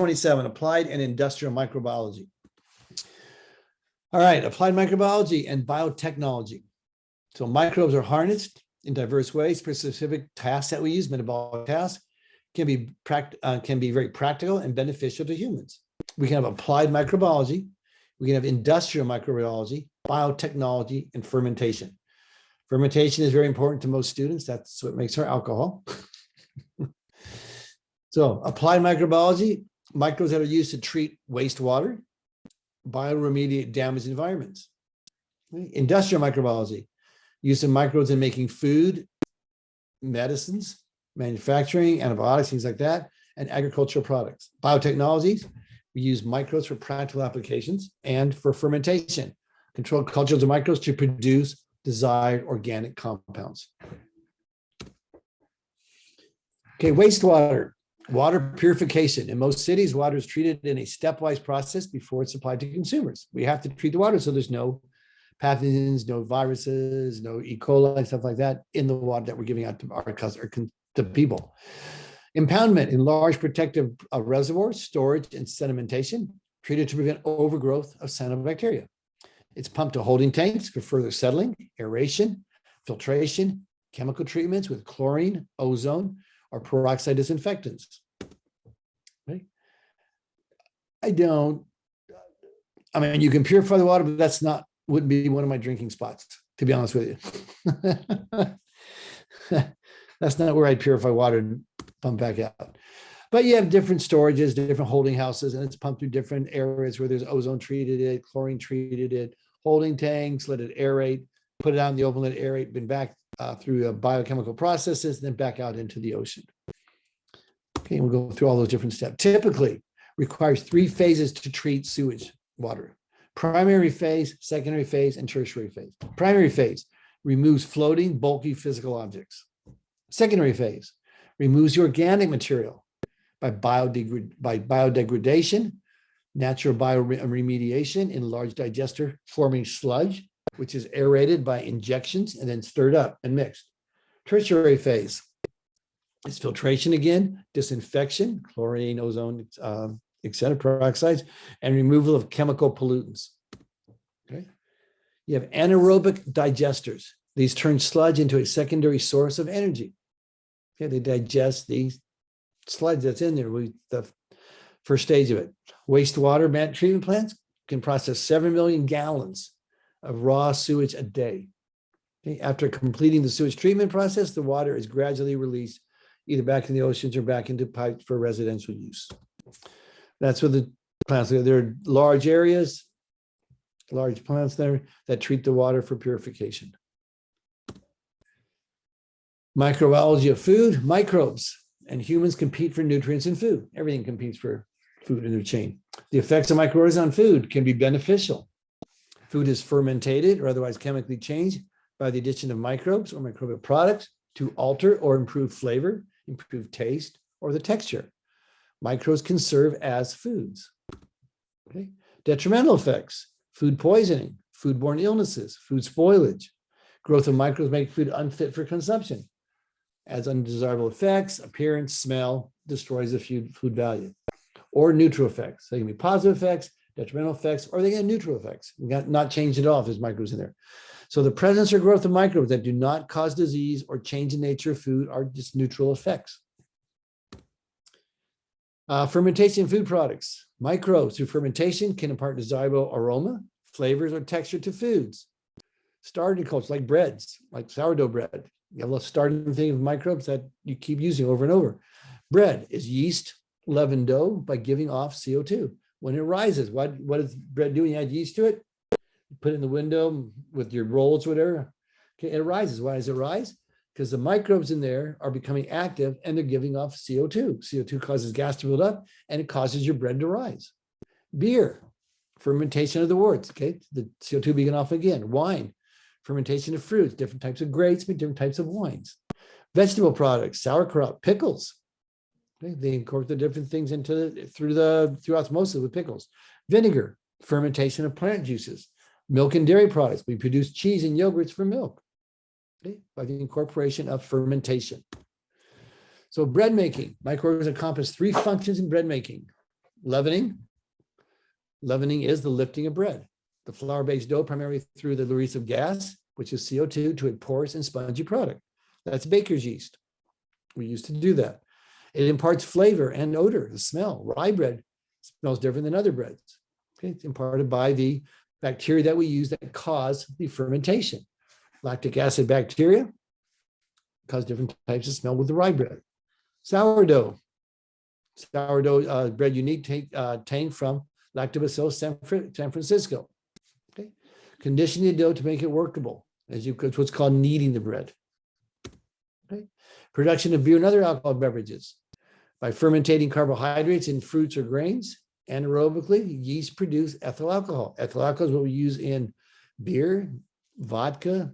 27, applied and industrial microbiology. All right, applied microbiology and biotechnology. So microbes are harnessed in diverse ways for specific tasks that we use, metabolic tasks, can be very practical and beneficial to humans. We can have applied microbiology, we can have industrial microbiology, biotechnology, and fermentation. Fermentation is very important to most students. That's what makes our alcohol. So applied microbiology, microbes that are used to treat wastewater, bioremediate damaged environments. Industrial microbiology, use of microbes in making food, medicines, manufacturing, antibiotics, things like that, and agricultural products. Biotechnologies, we use microbes for practical applications and for fermentation, controlled cultures of microbes to produce desired organic compounds. Okay, wastewater, water purification. In most cities, water is treated in a stepwise process before it's supplied to consumers. We have to treat the water so there's no pathogens, no viruses, no E. coli, stuff like that in the water that we're giving out to our customers, to people. Impoundment in large protective reservoirs, storage and sedimentation, treated to prevent overgrowth of cyanobacteria. It's pumped to holding tanks for further settling, aeration, filtration, chemical treatments with chlorine, ozone, or peroxide disinfectants. Right? I mean, you can purify the water, but wouldn't be one of my drinking spots, to be honest with you. That's not where I'd purify water and pump back out. But you have different storages, different holding houses, and it's pumped through different areas where there's ozone treated it, chlorine treated it, holding tanks, let it aerate, put it out in the open, let it aerate, been back through biochemical processes, then back out into the ocean. Okay, we'll go through all those different steps. Typically requires 3 phases to treat sewage water: primary phase, secondary phase, and tertiary phase. Primary phase removes floating, bulky physical objects. Secondary phase removes the organic material by biodegradation, natural bioremediation in large digester forming sludge, which is aerated by injections and then stirred up and mixed. Tertiary phase is filtration again, disinfection, chlorine, ozone, etc., peroxides, and removal of chemical pollutants. Okay. You have anaerobic digesters. These turn sludge into a secondary source of energy. Okay, they digest these sludge that's in there, the first stage of it. Wastewater treatment plants can process 7 million gallons of raw sewage a day. Okay, after completing the sewage treatment process, the water is gradually released either back in the oceans or back into pipes for residential use. That's what the plants are. There are large areas, large plants there that treat the water for purification. Microbiology of food, microbes and humans compete for nutrients in food. Everything competes for food in their chain. The effects of microorganisms on food can be beneficial. Food is fermented or otherwise chemically changed by the addition of microbes or microbial products to alter or improve flavor, improve taste, or the texture. Microbes can serve as foods. Okay. Detrimental effects: food poisoning, foodborne illnesses, food spoilage. Growth of microbes make food unfit for consumption. Adds undesirable effects, appearance, smell, destroys the food value. Or neutral effects. They can be positive effects, detrimental effects, or they get neutral effects. Not change at all if there's microbes in there. So the presence or growth of microbes that do not cause disease or change the nature of food are just neutral effects. Fermentation in food products. Microbes through fermentation can impart desirable aroma, flavors, or texture to foods. Starting cultures like breads, like sourdough bread. You have a starting thing of microbes that you keep using over and over. Bread is yeast leavened dough by giving off CO2. When it rises, what does bread do when you add yeast to it? You put it in the window with your rolls, whatever. Okay, it rises. Why does it rise? Because the microbes in there are becoming active and they're giving off CO2. CO2 causes gas to build up and it causes your bread to rise. Beer, fermentation of the worts. Okay, the CO2 being off again. Wine, fermentation of fruits, different types of grapes, different types of wines. Vegetable products, sauerkraut, pickles. Okay, they incorporate the different things through osmosis with pickles. Vinegar, fermentation of plant juices. Milk and dairy products. We produce cheese and yogurts from milk. Okay, by the incorporation of fermentation. So bread making, microorganisms encompass 3 functions in bread making. Leavening. Leavening is the lifting of bread. The flour-based dough primarily through the release of gas, which is CO2, to a porous and spongy product. That's baker's yeast. We used to do that. It imparts flavor and odor, the smell. Rye bread smells different than other breads. Okay, it's imparted by the bacteria that we use that cause the fermentation. Lactic acid bacteria cause different types of smell with the rye bread. Sourdough. Sourdough bread obtained from Lactobacillus San Francisco. Okay, condition the dough to make it workable, it's what's called kneading the bread. Okay, production of beer and other alcoholic beverages. By fermentating carbohydrates in fruits or grains, anaerobically, yeast produce ethyl alcohol. Ethyl alcohol is what we use in beer, vodka,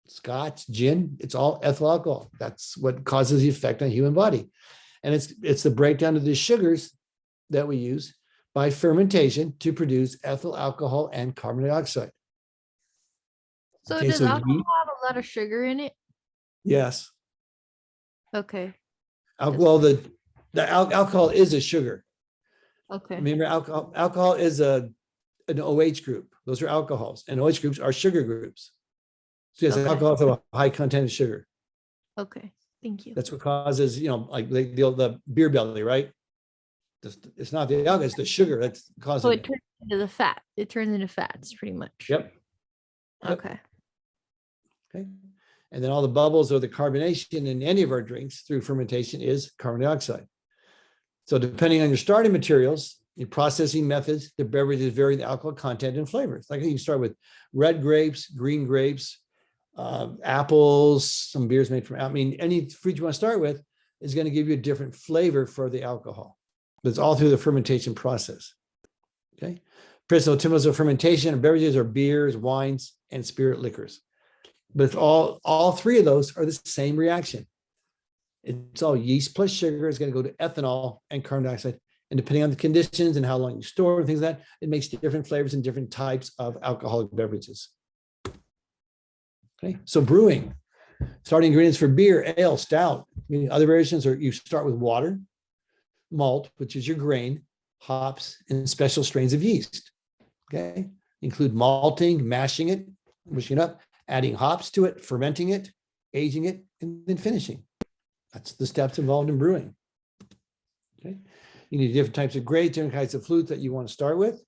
scotch, gin. It's all ethyl alcohol. That's what causes the effect on the human body. And it's the breakdown of the sugars that we use by fermentation to produce ethyl alcohol and carbon dioxide. So Okay, does so alcohol have a lot of sugar in it? yes. Okay. Well, the alcohol is a sugar. Okay. Remember, alcohol is an OH group. Those are alcohols, and OH groups are sugar groups. So yes, Okay. alcohol has a high content of sugar. Okay. Thank you. That's what causes, like the beer belly, right? It's not the alcohol, it's the sugar that's causing So it it. turns into the fat. It turns into fats pretty much. Yep. Okay. Okay. And then all the bubbles or the carbonation in any of our drinks through fermentation is carbon dioxide. So depending on your starting materials, your processing methods, the beverages vary the alcohol content and flavors. Like you can start with red grapes, green grapes, apples, some beers made from, any fruit you want to start with is going to give you a different flavor for the alcohol. But it's all through the fermentation process. Okay. Principal types of fermentation of beverages are beers, wines, and spirit liquors. But it's all three of those are the same reaction. It's all yeast plus sugar is going to go to ethanol and carbon dioxide. And depending on the conditions and how long you store and things like that, it makes different flavors and different types of alcoholic beverages. Okay, so brewing. Starting ingredients for beer, ale, stout. Other variations are you start with water, malt, which is your grain, hops, and special strains of yeast. Okay, include malting, mashing it, wishing it up, adding hops to it, fermenting it, aging it, and then finishing. That's the steps involved in brewing. Okay, you need different types of grades, different kinds of flutes that you want to start with.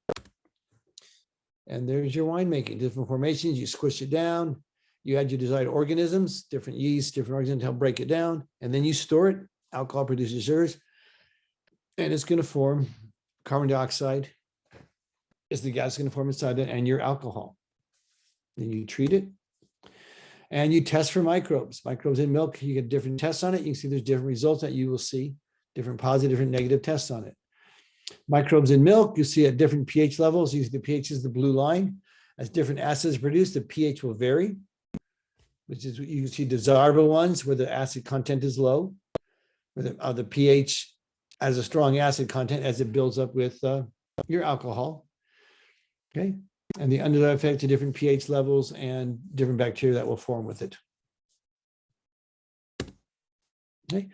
And there's your winemaking, different formations. You squish it down. You add your desired organisms, different yeast, different organisms to help break it down. And then you store it. Alcohol produces sugars. And it's going to form carbon dioxide is the gas going to form inside it and your alcohol. Then you treat it. And you test for microbes. Microbes in milk, you get different tests on it. You can see there's different results that you will see, different positive, different negative tests on it. Microbes in milk, you see at different pH levels. You see the pH is the blue line. As different acids are produced, the pH will vary, which is you can see desirable ones where the acid content is low, where the pH has a strong acid content as it builds up with your alcohol. Okay. And the underlying effect to different pH levels and different bacteria that will form with it. Okay,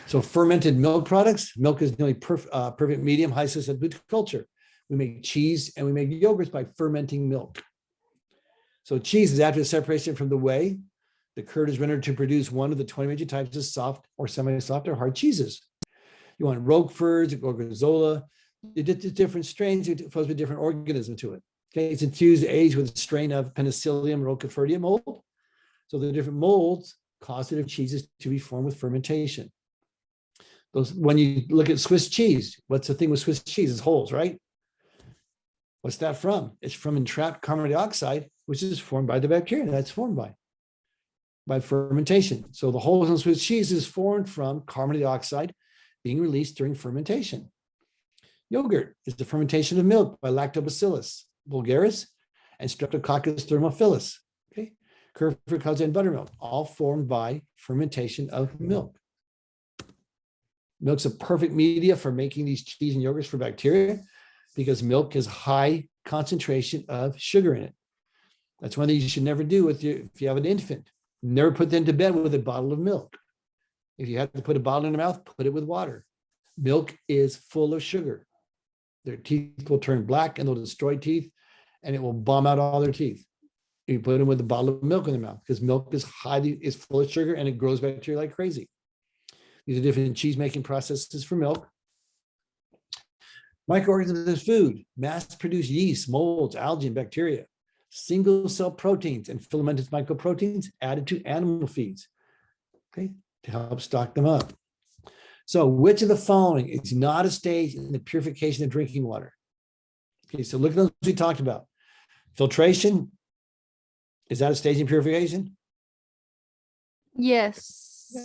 so fermented milk products. Milk is nearly perfect medium, high susceptibility to culture. We make cheese and we make yogurts by fermenting milk. So cheese is after the separation from the whey. The curd is rendered to produce one of the 20 major types of soft or semi-soft or hard cheeses. You want Roquefort, Gorgonzola, different strains, it's supposed to be different organism to it. Okay, it's infused aged with a strain of Penicillium roquefortia mold. So the different molds cause the different cheeses to be formed with fermentation. When you look at Swiss cheese, what's the thing with Swiss cheese? It's holes, right? What's that from? It's from entrapped carbon dioxide, which is formed by the bacteria that's formed by fermentation. So the holes in Swiss cheese is formed from carbon dioxide being released during fermentation. Yogurt is the fermentation of milk by Lactobacillus vulgaris and Streptococcus thermophilus. Okay, curd, fructose, and buttermilk, all formed by fermentation of milk. Milk's a perfect media for making these cheese and yogurts for bacteria because milk has high concentration of sugar in it. That's one thing you should never do if you have an infant. Never put them to bed with a bottle of milk. If you have to put a bottle in their mouth, put it with water. Milk is full of sugar. Their teeth will turn black and they'll destroy teeth, and it will bomb out all their teeth. You put them with a bottle of milk in their mouth, because milk is full of sugar and it grows bacteria like crazy. These are different cheese making processes for milk. Microorganisms in food, mass-produced yeast, molds, algae, and bacteria. Single-cell proteins and filamentous mycoproteins added to animal feeds, okay, to help stock them up. So which of the following is not a stage in the purification of drinking water? Okay, so look at those we talked about. Filtration, is that a stage in purification? Yes.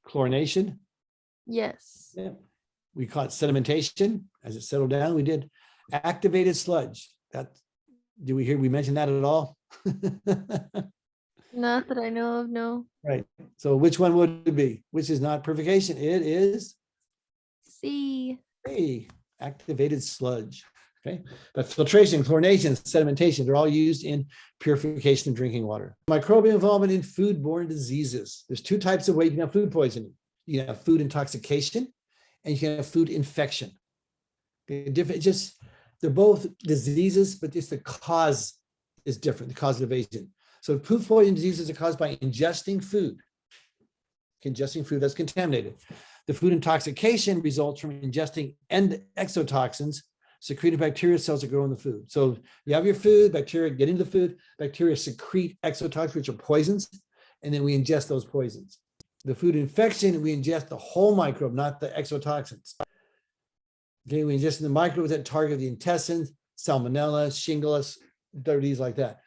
Chlorination? Yes. Yeah. We call it sedimentation. As it settled down, we did activated sludge. That, do we hear, we mention that at all? Not that I know of, no. Right. So which one would it be? Which is not purification? It is C. A, activated sludge. Okay. But filtration, chlorination, sedimentation, they're all used in purification of drinking water. Microbial involvement in foodborne diseases. There's two types of ways you can have food poisoning. You can have food intoxication and you can have food infection. They're both diseases, but just the cause is different, the cause of evasion. So food poisoning diseases are caused by ingesting food that's contaminated. The food intoxication results from ingesting exotoxins secreted bacteria cells that grow in the food. So you have your food, bacteria get into the food, bacteria secrete exotoxins, which are poisons, and then we ingest those poisons. The food infection, we ingest the whole microbe, not the exotoxins. Okay, we ingest the microbes that target the intestines, salmonella, shingles, disease like that.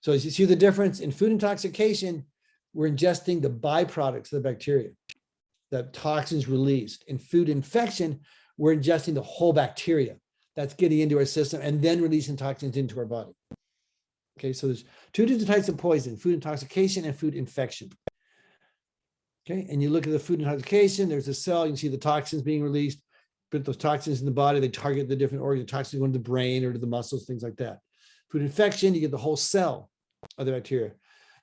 So as you see the difference in food intoxication, we're ingesting the byproducts of the bacteria, the toxins released. In food infection, we're ingesting the whole bacteria that's getting into our system and then releasing toxins into our body. Okay, so there's two different types of poison, food intoxication and food infection. Okay, and you look at the food intoxication, there's a cell, you can see the toxins being released, put those toxins in the body, they target the different organs, toxins go into the brain or to the muscles, things like that. Food infection, you get the whole cell of the bacteria.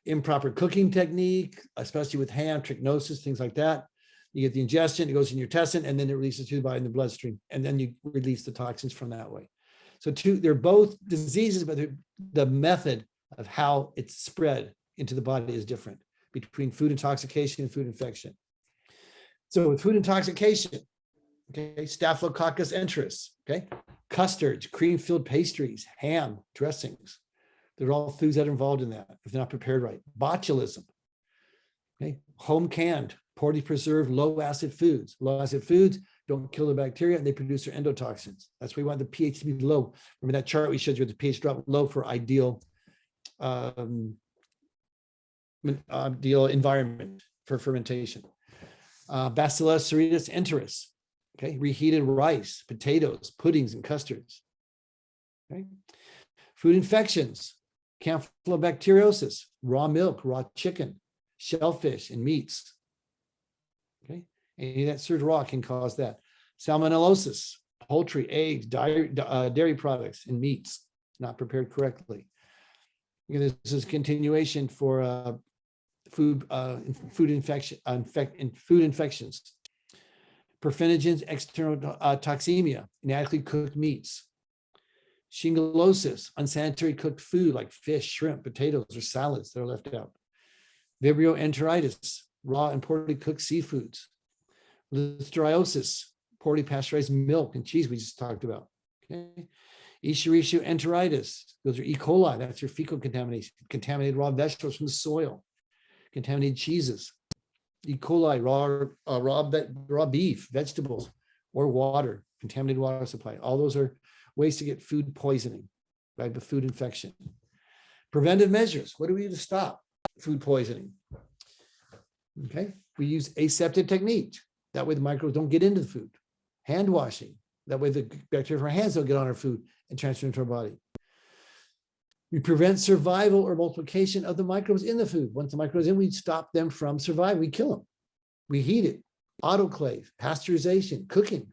Improper cooking technique, especially with ham, trichinosis, things like that. You get the ingestion, it goes in your intestine, and then it releases to the body in the bloodstream, and then you release the toxins from that way. So they're both diseases, but the method of how it's spread into the body is different between food intoxication and food infection. So with food intoxication, okay, Staphylococcus enteris, okay, custards, cream-filled pastries, ham, dressings. They're all foods that are involved in that if they're not prepared right. Botulism, okay, home canned, poorly preserved, low acid foods. Low acid foods don't kill the bacteria and they produce their endotoxins. That's why we want the pH to be low. Remember that chart we showed you with the pH drop low for ideal environment for fermentation. Bacillus cereus enteris, okay, reheated rice, potatoes, puddings, and custards. Okay, food infections, Campylobacteriosis, raw milk, raw chicken, shellfish, and meats. Okay, any that served raw can cause that. Salmonellosis, poultry, eggs, dairy products, and meats not prepared correctly. Again, this is a continuation for food infections. Perfinogens, external toxemia, inadequately cooked meats. Shingullosis, unsanitary cooked food like fish, shrimp, potatoes, or salads that are left out. Vibrio enteritis, raw and poorly cooked seafoods. Listeriosis, poorly pasteurized milk and cheese we just talked about. Okay. Escherichia enteritis, those are E. coli, that's your fecal contamination. Contaminated raw vegetables from the soil. Contaminated cheeses. E. coli, raw beef, vegetables, or water, contaminated water supply. All those are ways to get food poisoning, right? But food infection. Preventive measures. What do we do to stop food poisoning? Okay, we use aseptic technique. That way the microbes don't get into the food. Hand washing. That way the bacteria from our hands don't get on our food and transfer into our body. We prevent survival or multiplication of the microbes in the food. Once the microbes in, we stop them from surviving. We kill them. We heat it. Autoclave, pasteurization, cooking.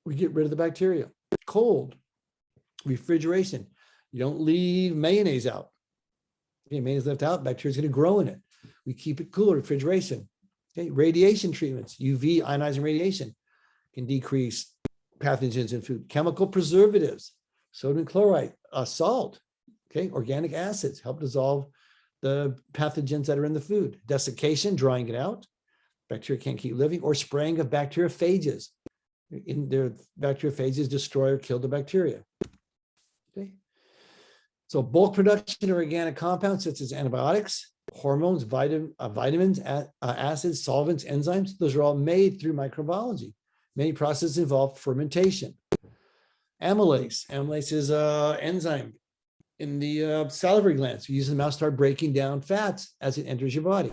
We get rid of the bacteria. Cold, refrigeration. You don't leave mayonnaise out. Okay, mayonnaise left out, bacteria is going to grow in it. We keep it cool, refrigeration. Okay, radiation treatments, UV ionizing radiation can decrease pathogens in food. Chemical preservatives, sodium chloride, salt, okay, organic acids help dissolve the pathogens that are in the food. Desiccation, drying it out. Bacteria can't keep living, or spraying of bacteriophages. In their bacteriophages destroy or kill the bacteria. Okay. So bulk production of organic compounds such as antibiotics, hormones, vitamins, acids, solvents, enzymes, those are all made through microbiology. Many processes involve fermentation. Amylase is an enzyme in the salivary glands. You use the mouth, start breaking down fats as it enters your body.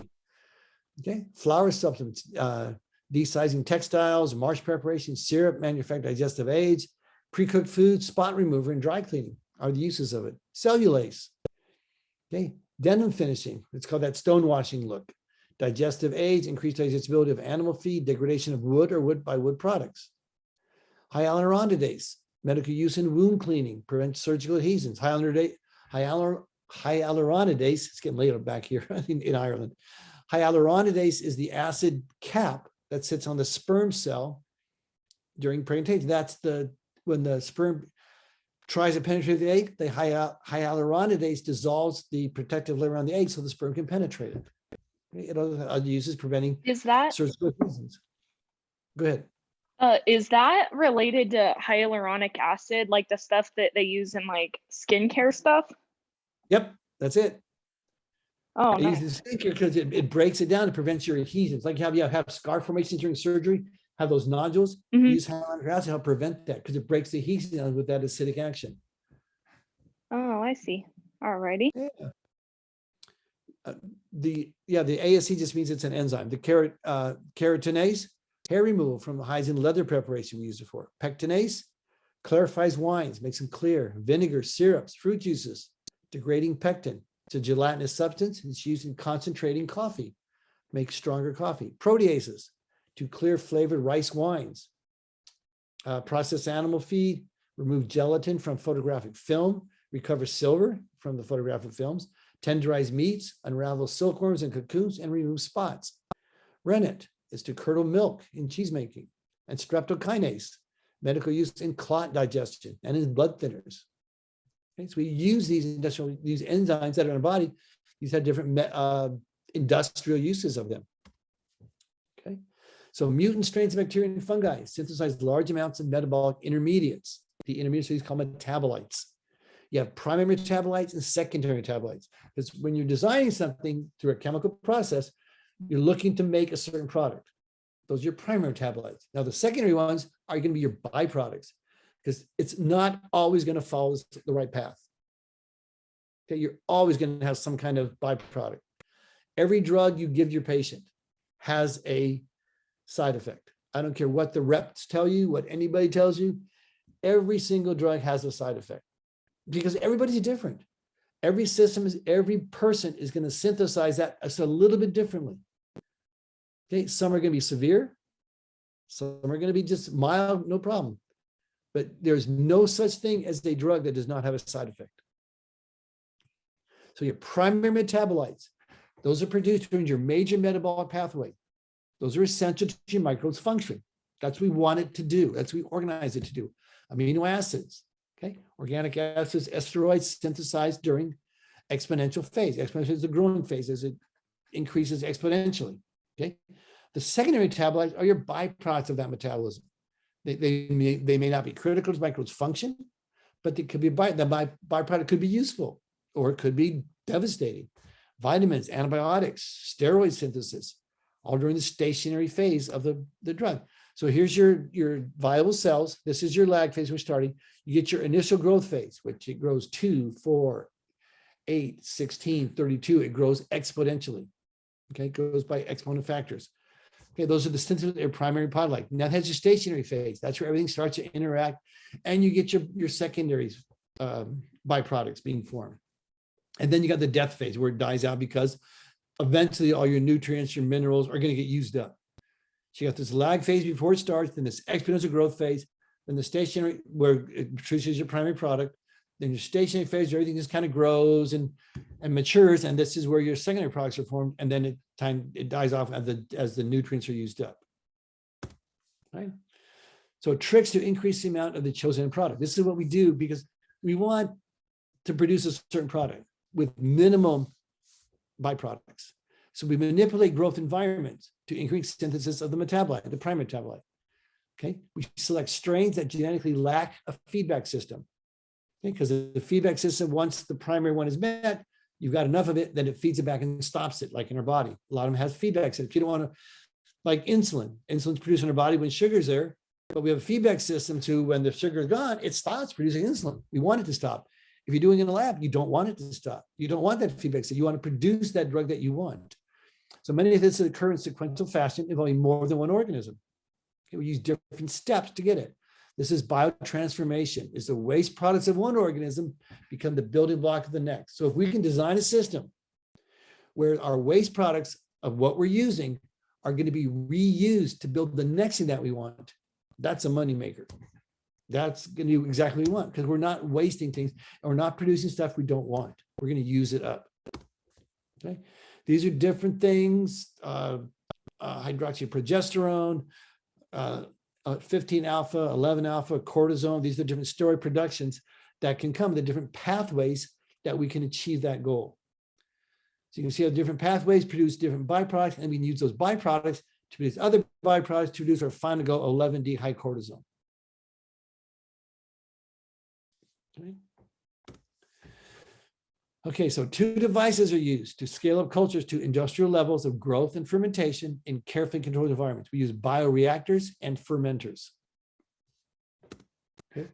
Okay, flour supplements, desizing textiles, marsh preparation, syrup, manufactured digestive aids, pre-cooked foods, spot remover, and dry cleaning are the uses of it. Cellulase, okay, denim finishing, it's called that stonewashing look. Digestive aids, increased digestibility of animal feed, degradation of wood or wood by wood products. Hyaluronidase, medical use in wound cleaning, prevents surgical adhesions. Hyaluronidase, it's getting late back here in Ireland. Hyaluronidase is the acid cap that sits on the sperm cell during pregnancy. That's when the sperm tries to penetrate the egg, the hyaluronidase dissolves the protective layer around the egg so the sperm can penetrate it. It other uses preventing surgical adhesions. Go ahead. Is that related to hyaluronic acid, like the stuff that they use in like skincare stuff? Yep, that's it. Oh, It nice. uses skincare because it breaks it down. It prevents your adhesions. Like you have scar formations during surgery, have those nodules. Mhm. Use hyaluronic acid to help prevent that because it breaks the adhesion down with that acidic action. Oh, I see. Alrighty. Yeah. The ASE just means it's an enzyme. The keratinase, hair removal from the hides in leather preparation we use it for. Pectinase clarifies wines, makes them clear. Vinegar, syrups, fruit juices, degrading pectin. It's a gelatinous substance. It's used in concentrating coffee, makes stronger coffee. Proteases to clear flavored rice wines. Process animal feed, remove gelatin from photographic film, recover silver from the photographic films, tenderize meats, unravel silkworms and cocoons, and remove spots. Rennet is to curdle milk in cheese making. And streptokinase, medical use in clot digestion and in blood thinners. Okay, so we use these enzymes that are in our body. These have different industrial uses of them. Okay, so mutant strains of bacteria and fungi synthesize large amounts of metabolic intermediates. The intermediates are called metabolites. You have primary metabolites and secondary metabolites. Because when you're designing something through a chemical process, you're looking to make a certain product. Those are your primary metabolites. Now, the secondary ones are going to be your byproducts, because it's not always going to follow the right path. Okay, you're always going to have some kind of byproduct. Every drug you give your patient has a side effect. I don't care what the reps tell you, what anybody tells you. Every single drug has a side effect because everybody's different. Every person is going to synthesize that a little bit differently. Okay, some are going to be severe. Some are going to be just mild, no problem. But there's no such thing as a drug that does not have a side effect. So your primary metabolites, those are produced during your major metabolic pathway. Those are essential to your microbes' function. That's what we want it to do. That's what we organize it to do. Amino acids, okay? Organic acids, steroids synthesized during exponential phase. Exponential is the growing phase as it increases exponentially, okay? The secondary metabolites are your byproducts of that metabolism. They may not be critical to microbes' function, but they could be byproduct could be useful or it could be devastating. Vitamins, antibiotics, steroid synthesis, all during the stationary phase of the drug. So here's your viable cells. This is your lag phase we're starting. You get your initial growth phase, which it grows 2, 4, 8, 16, 32. It grows exponentially. Okay, it grows by exponential factors. Okay, those are the synthesis primary metabolites. Now it has your stationary phase. That's where everything starts to interact, and you get your secondary byproducts being formed. And then you got the death phase where it dies out because eventually all your nutrients, your minerals are going to get used up. So you got this lag phase before it starts, then this exponential growth phase, then the stationary where it produces your primary product, then your stationary phase where everything just kind of grows and matures, and this is where your secondary products are formed, and then it dies off as the nutrients are used up. Right? So tricks to increase the amount of the chosen product. This is what we do because we want to produce a certain product with minimum byproducts. So we manipulate growth environments to increase synthesis of the metabolite, the prime metabolite. Okay, we select strains that genetically lack a feedback system. Okay, because the feedback system, once the primary one is met, you've got enough of it, then it feeds it back and stops it, like in our body. A lot of them has feedback system. If you don't want to, like insulin's produced in our body when sugar's there, but we have a feedback system to when the sugar is gone, it stops producing insulin. We want it to stop. If you're doing it in a lab, you don't want it to stop. You don't want that feedback system. You want to produce that drug that you want. So many of this occur in sequential fashion involving more than one organism. Okay, we use different steps to get it. This is biotransformation. It's the waste products of one organism become the building block of the next. So if we can design a system where our waste products of what we're using are going to be reused to build the next thing that we want, that's a moneymaker. That's going to do exactly what we want because we're not wasting things and we're not producing stuff we don't want. We're going to use it up. Okay, these are different things. Hydroxyprogesterone, 15 alpha, 11 alpha, cortisone. These are different steroid productions that can come, the different pathways that we can achieve that goal. So you can see how different pathways produce different byproducts, and we can use those byproducts to produce other byproducts to produce our final goal, 11D high cortisone. Okay, so two devices are used to scale up cultures to industrial levels of growth and fermentation in carefully controlled environments. We use bioreactors and fermenters. Okay.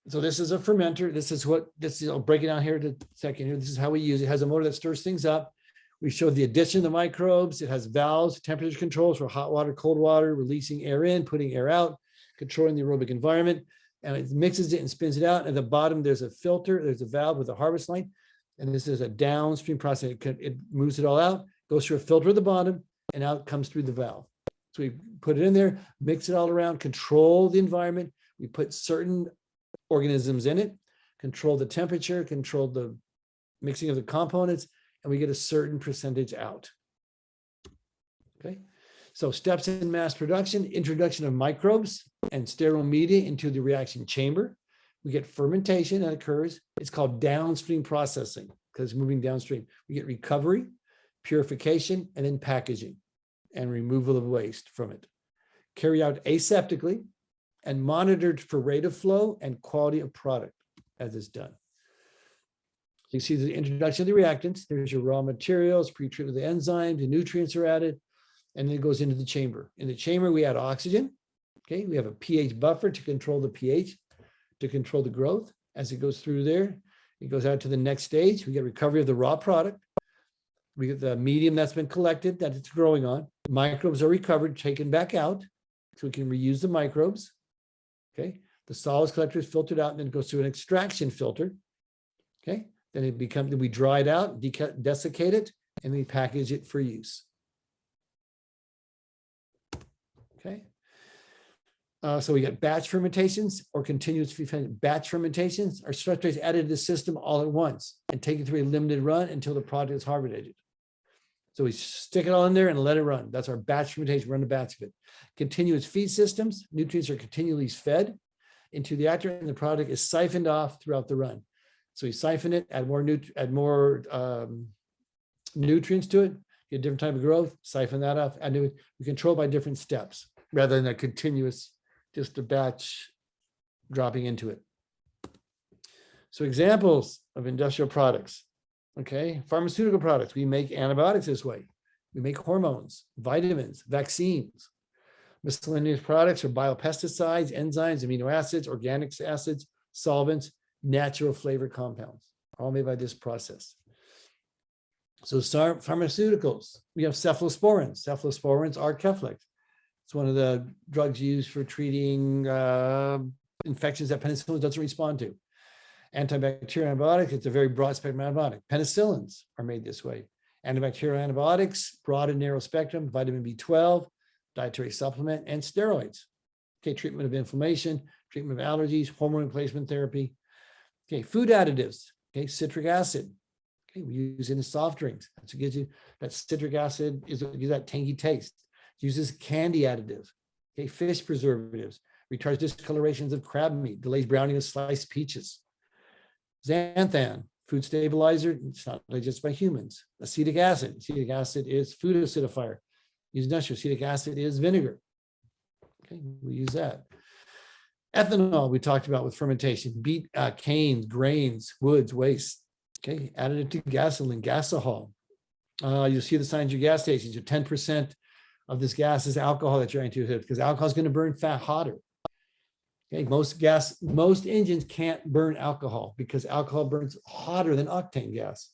So this is a fermenter. I'll break it down here in a second here. This is how we use it. It has a motor that stirs things up. We showed the addition of the microbes. It has valves, temperature controls for hot water, cold water, releasing air in, putting air out, controlling the aerobic environment. And it mixes it and spins it out. At the bottom, there's a filter, there's a valve with a harvest line. And this is a downstream process. It moves it all out, goes through a filter at the bottom, and out comes through the valve. So we put it in there, mix it all around, control the environment. We put certain organisms in it, control the temperature, control the mixing of the components, and we get a certain percentage out. Okay. So steps in mass production, introduction of microbes and sterile media into the reaction chamber. We get fermentation that occurs. It's called downstream processing because it's moving downstream. We get recovery, purification, and then packaging and removal of waste from it. Carry out aseptically and monitored for rate of flow and quality of product as it's done. You see the introduction of the reactants. There's your raw materials, pre-treated with the enzymes, the nutrients are added, and then it goes into the chamber. In the chamber, we add oxygen. Okay, we have a pH buffer to control the pH, to control the growth. As it goes through there, it goes out to the next stage. We get recovery of the raw product. We get the medium that's been collected that it's growing on. Microbes are recovered, taken back out, so we can reuse the microbes. Okay, the solids collector is filtered out and then it goes through an extraction filter. Okay, then we dry it out, desiccate it, and we package it for use. Okay. So we got batch fermentations or continuous batch fermentations are substrates added to the system all at once and taken through a limited run until the product is harvested. So we stick it all in there and let it run. That's our batch fermentation, run a batch of it. Continuous feed systems, nutrients are continually fed into the reactor and the product is siphoned off throughout the run. So we siphon it, add more nutrients to it, get a different type of growth, siphon that off, and we control by different steps rather than a continuous, just a batch dropping into it. So examples of industrial products, okay? Pharmaceutical products, we make antibiotics this way. We make hormones, vitamins, vaccines. Miscellaneous products are biopesticides, enzymes, amino acids, organic acids, solvents, natural flavor compounds, all made by this process. So pharmaceuticals, we have cephalosporins. Cephalosporins are Keflex. It's one of the drugs used for treating infections that penicillin doesn't respond to. Antibacterial antibiotics, it's a very broad spectrum antibiotic. Penicillins are made this way. Antibacterial antibiotics, broad and narrow spectrum, vitamin B12, dietary supplement, and steroids. Okay, treatment of inflammation, treatment of allergies, hormone replacement therapy. Okay, food additives, okay, citric acid. Okay, we use it in soft drinks. That's what gives you that citric acid, gives that tangy taste. It uses candy additive. Okay, fish preservatives, retards discolorations of crab meat, delays browning of sliced peaches. Xanthan, food stabilizer, it's not digested by humans. Acetic acid is food acidifier. Use industrial, acetic acid is vinegar. Okay, we use that. Ethanol, we talked about with fermentation, beet, canes, grains, woods, waste. Okay, added to gasoline, gasohol. You'll see the signs of your gas stations. Your 10% of this gas is alcohol that you're into because alcohol is going to burn fat hotter. Okay, most engines can't burn alcohol because alcohol burns hotter than octane gas.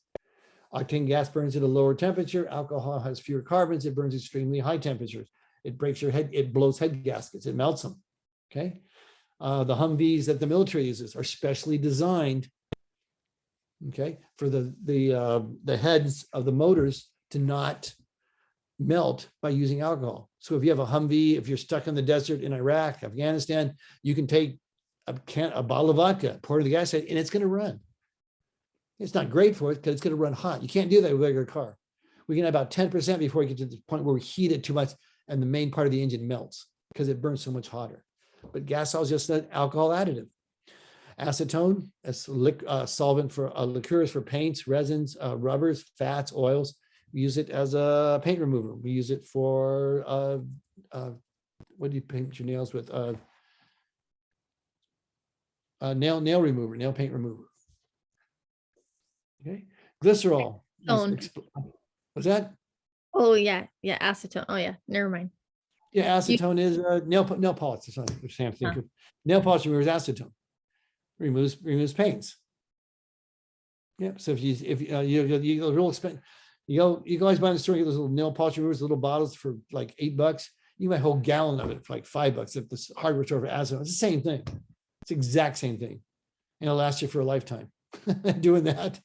Octane gas burns at a lower temperature. Alcohol has fewer carbons. It burns extremely high temperatures. It breaks your head. It blows head gaskets. It melts them. Okay. The Humvees that the military uses are specially designed, okay, for the heads of the motors to not melt by using alcohol. So if you have a Humvee, if you're stuck in the desert in Iraq, Afghanistan, you can take a bottle of vodka, pour it in the gas tank, and it's going to run. It's not great for it because it's going to run hot. You can't do that with a regular car. We can have about 10% before we get to the point where we heat it too much and the main part of the engine melts because it burns so much hotter. But gasohol is just an alcohol additive. Acetone, a solvent for liqueurs for paints, resins, rubbers, fats, oils. We use it as a paint remover. We use it for what do you paint your nails with? Nail remover, nail paint remover. Okay, glycerol. What's that? Oh yeah, yeah, acetone. Oh yeah, never mind. Yeah, acetone is nail polish. That's not what I'm thinking. Nail polish removes acetone. Removes paints. Yeah. So if you go real expensive, you guys buy in the store, you get those little nail polish removers, little bottles for like $8. You buy a whole gallon of it for like $5. If the hardware store for acetone, it's the same thing. It's the exact same thing, and it'll last you for a lifetime doing that.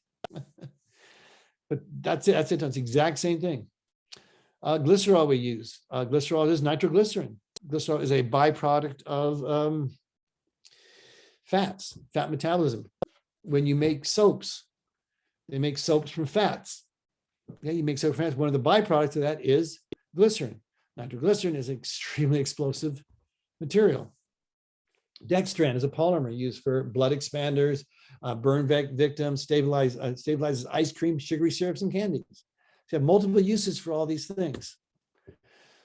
But that's it. That's it. That's the exact same thing. Glycerol we use. Glycerol is nitroglycerin. Glycerol is a byproduct of fat metabolism. When you make soaps, they make soaps from fats. Yeah, you make soap from fats. One of the byproducts of that is glycerin. Nitroglycerin is an extremely explosive material. Dextran is a polymer used for blood expanders, burn victims, stabilizes ice cream, sugary syrups, and candies. So you have multiple uses for all these things.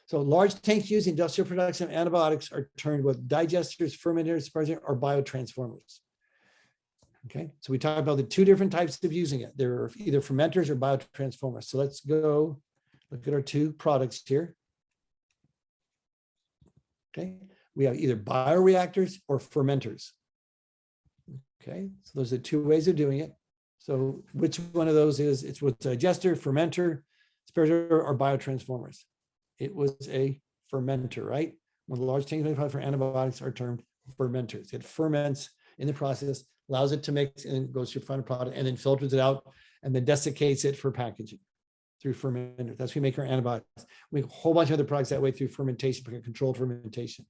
So large tanks used in industrial production of antibiotics are termed with digesters, fermenters, or biotransformers. Okay, so we talked about the two different types of using it. They're either fermenters or biotransformers. So let's go look at our two products here. Okay, we have either bioreactors or fermenters. Okay, so those are two ways of doing it. So which one of those is, it's with digester, fermenter, spirator, or biotransformers? It was a fermenter, right? One of the large tanks for antibiotics are termed fermenters. It ferments in the process, allows it to mix, and goes to your final product, and then filters it out, and then desiccates it for packaging through fermenters. That's how we make our antibiotics. We make a whole bunch of other products that way through fermentation, controlled fermentation.